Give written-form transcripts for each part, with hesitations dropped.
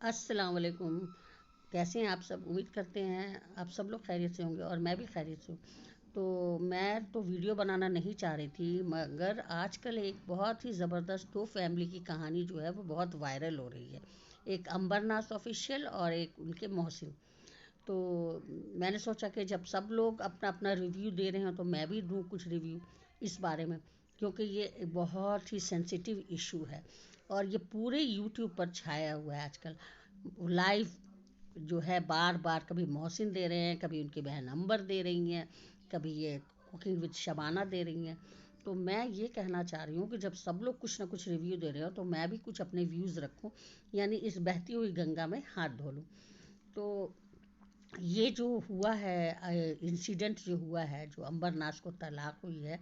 अस्सलाम वालेकुम। कैसे हैं आप सब? उम्मीद करते हैं आप सब लोग खैरियत से होंगे और मैं भी खैरियत से हूँ। तो मैं तो वीडियो बनाना नहीं चाह रही थी, मगर आजकल एक बहुत ही ज़बरदस्त दो फैमिली की कहानी जो है वो बहुत वायरल हो रही है। एक अंबरनाथ ऑफिशियल और एक उनके मोहसिन। तो मैंने सोचा कि जब सब लोग अपना अपना रिव्यू दे रहे हैं तो मैं भी दूँ कुछ रिव्यू इस बारे में, क्योंकि ये एक बहुत ही सेंसिटिव इशू है और ये पूरे यूट्यूब पर छाया हुआ है आजकल। लाइव जो है बार बार कभी मोहसिन दे रहे हैं, कभी उनकी बहन अंबर दे रही हैं, कभी ये कुकिंग विद शबाना दे रही हैं। तो मैं ये कहना चाह रही हूँ कि जब सब लोग कुछ ना कुछ रिव्यू दे रहे हो तो मैं भी कुछ अपने व्यूज़ रखूँ, यानी इस बहती हुई गंगा में हाथ धो लूँ। तो ये जो हुआ है इंसिडेंट जो हुआ है, जो अंबरनाथ को तलाक हुई है,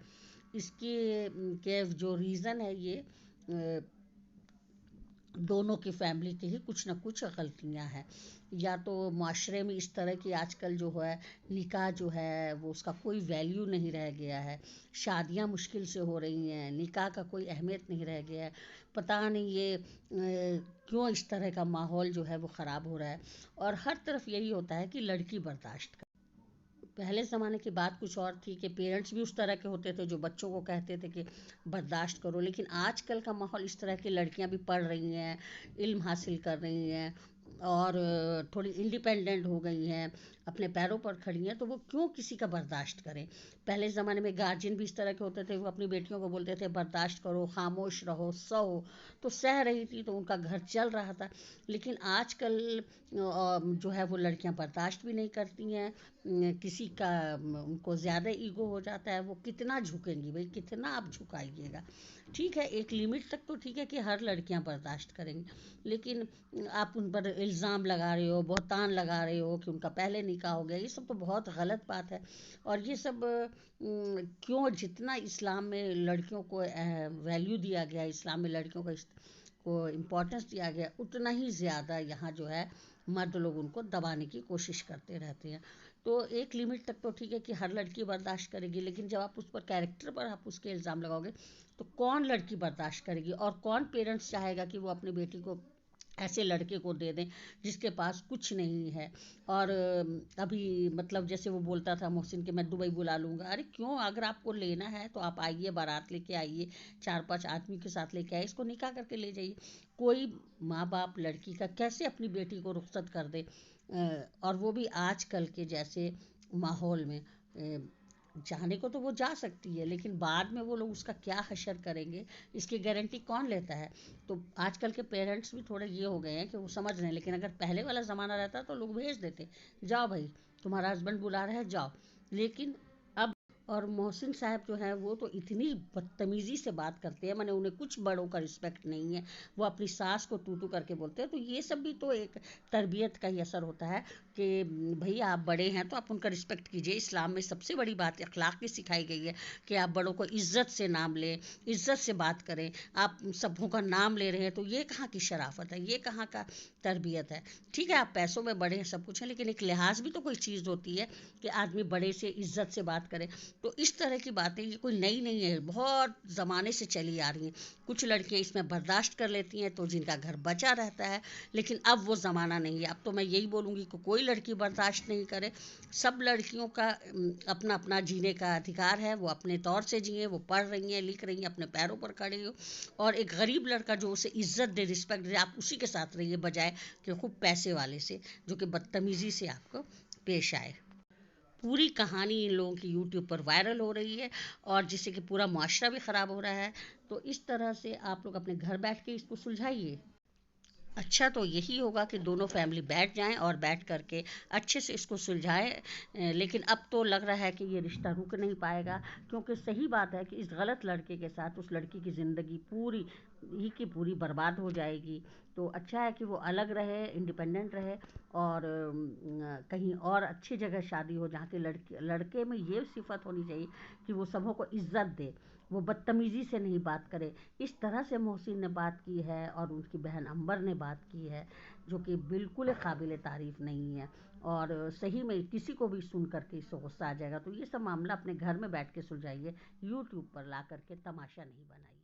इसके के जो रीज़न है ये दोनों की फैमिली की ही कुछ ना कुछ गलतियां हैं। या तो माशरे में इस तरह की आजकल जो है निकाह जो है वो उसका कोई वैल्यू नहीं रह गया है, शादियां मुश्किल से हो रही हैं, निकाह का कोई अहमियत नहीं रह गया है। पता नहीं ये क्यों इस तरह का माहौल जो है वो ख़राब हो रहा है। और हर तरफ यही होता है कि लड़की बर्दाश्त कर। पहले ज़माने की बात कुछ और थी कि पेरेंट्स भी उस तरह के होते थे जो बच्चों को कहते थे कि बर्दाश्त करो, लेकिन आजकल का माहौल इस तरह की लड़कियां भी पढ़ रही हैं, इल्म हासिल कर रही हैं और थोड़ी इंडिपेंडेंट हो गई हैं, अपने पैरों पर खड़ी हैं, तो वो क्यों किसी का बर्दाश्त करें। पहले ज़माने में गार्जियन भी इस तरह के होते थे, वो अपनी बेटियों को बोलते थे बर्दाश्त करो, खामोश रहो, सहो। तो सह रही थी तो उनका घर चल रहा था। लेकिन आजकल जो है वो लड़कियां बर्दाश्त भी नहीं करती हैं। किसी का उनको ज़्यादा ईगो हो जाता है, वो कितना झुकेंगी भाई, कितना आप झुकाइएगा। ठीक है, एक लिमिट तक तो ठीक है कि हर लड़कियां बर्दाश्त करेंगी, लेकिन आप उन पर इल्ज़ाम लगा रहे हो, बहतान लगा रहे हो कि उनका पहले निकाह हो गया, ये सब तो बहुत गलत बात है। और ये सब क्यों, जितना इस्लाम में लड़कियों को वैल्यू दिया गया, इस्लाम में लड़कियों को इम्पोर्टेंस दिया गया, उतना ही ज़्यादा यहाँ जो है मर्द लोग उनको दबाने की कोशिश करते रहते हैं। तो एक लिमिट तक तो ठीक है कि हर लड़की बर्दाश्त करेगी, लेकिन जब आप उस पर कैरेक्टर पर आप उसके इल्ज़ाम लगाओगे तो कौन लड़की बर्दाश्त करेगी और कौन पेरेंट्स चाहेगा कि वो अपनी बेटी को ऐसे लड़के को दे दें जिसके पास कुछ नहीं है। और अभी मतलब जैसे वो बोलता था मोहसिन कि मैं दुबई बुला लूँगा। अरे क्यों, अगर आपको लेना है तो आप आइए, बारात लेके आइए, 4-5 आदमी के साथ लेके आइए, इसको निकाह करके ले जाइए। कोई माँ बाप लड़की का कैसे अपनी बेटी को रुखसत कर दे, और वो भी आजकल के जैसे माहौल में। जाने को तो वो जा सकती है, लेकिन बाद में वो लोग उसका क्या हशर करेंगे, इसकी गारंटी कौन लेता है। तो आजकल के पेरेंट्स भी थोड़े ये हो गए हैं कि वो समझ रहे हैं, लेकिन अगर पहले वाला ज़माना रहता तो लोग भेज देते, जाओ भाई तुम्हारा हस्बैंड बुला रहा है जाओ। लेकिन अब, और मोहसिन साहब जो हैं वो तो इतनी बदतमीज़ी से बात करते हैं, मैंने उन्हें कुछ बड़ों का रिस्पेक्ट नहीं है। वो अपनी सास को तू तू करके बोलते हैं। तो ये सब भी तो एक तरबियत का ही असर होता है कि भाई आप बड़े हैं तो आप उनका रिस्पेक्ट कीजिए। इस्लाम में सबसे बड़ी बात अखलाक की सिखाई गई है कि आप बड़ों को इज़्ज़त से नाम लें, इज़्ज़त से बात करें। आप सबों का नाम ले रहे हैं तो ये कहाँ की शराफत है, ये कहाँ का तरबियत है। ठीक है, आप पैसों में बड़े हैं, सब कुछ है, लेकिन एक लिहाज भी तो कोई चीज़ होती है कि आदमी बड़े से इज़्ज़त से बात करे। तो इस तरह की बातें ये कोई नई नहीं है, बहुत ज़माने से चली आ रही हैं। कुछ लड़कियां इसमें बर्दाश्त कर लेती हैं तो जिनका घर बचा रहता है, लेकिन अब वो ज़माना नहीं है। अब तो मैं यही बोलूँगी कि कोई लड़की बर्दाश्त नहीं करे। सब लड़कियों का अपना अपना जीने का अधिकार है, वो अपने तौर से जिए, वो पढ़ रही हैं, लिख रही हैं, अपने पैरों पर खड़ी हो। और एक गरीब लड़का जो उसे इज्जत दे, रिस्पेक्ट दे, आप उसी के साथ रहिए, बजाय कि खूब पैसे वाले से जो कि बदतमीज़ी से आपको पेश आए। पूरी कहानी इन लोगों की यूट्यूब पर वायरल हो रही है और जिससे कि पूरा माशरा भी ख़राब हो रहा है। तो इस तरह से आप लोग अपने घर बैठ के इसको सुलझाइए। अच्छा तो यही होगा कि दोनों फैमिली बैठ जाएं और बैठ करके अच्छे से इसको सुलझाएं। लेकिन अब तो लग रहा है कि ये रिश्ता रुक नहीं पाएगा, क्योंकि सही बात है कि इस गलत लड़के के साथ उस लड़की की ज़िंदगी पूरी ही की पूरी बर्बाद हो जाएगी। तो अच्छा है कि वो अलग रहे, इंडिपेंडेंट रहे और कहीं और अच्छी जगह शादी हो जहाँ के लड़के में ये सिफत होनी चाहिए कि वो सबों को इज्जत दे, वो बदतमीज़ी से नहीं बात करे। इस तरह से मोहसिन ने बात की है और उनकी बहन अंबर ने बात की है, जो कि बिल्कुल काबिल तारीफ़ नहीं है। और सही में किसी को भी सुन करके इससे गुस्सा आ जाएगा। तो ये सब मामला अपने घर में बैठ के सुलझाइए, यूट्यूब पर ला करके तमाशा नहीं बनाइए।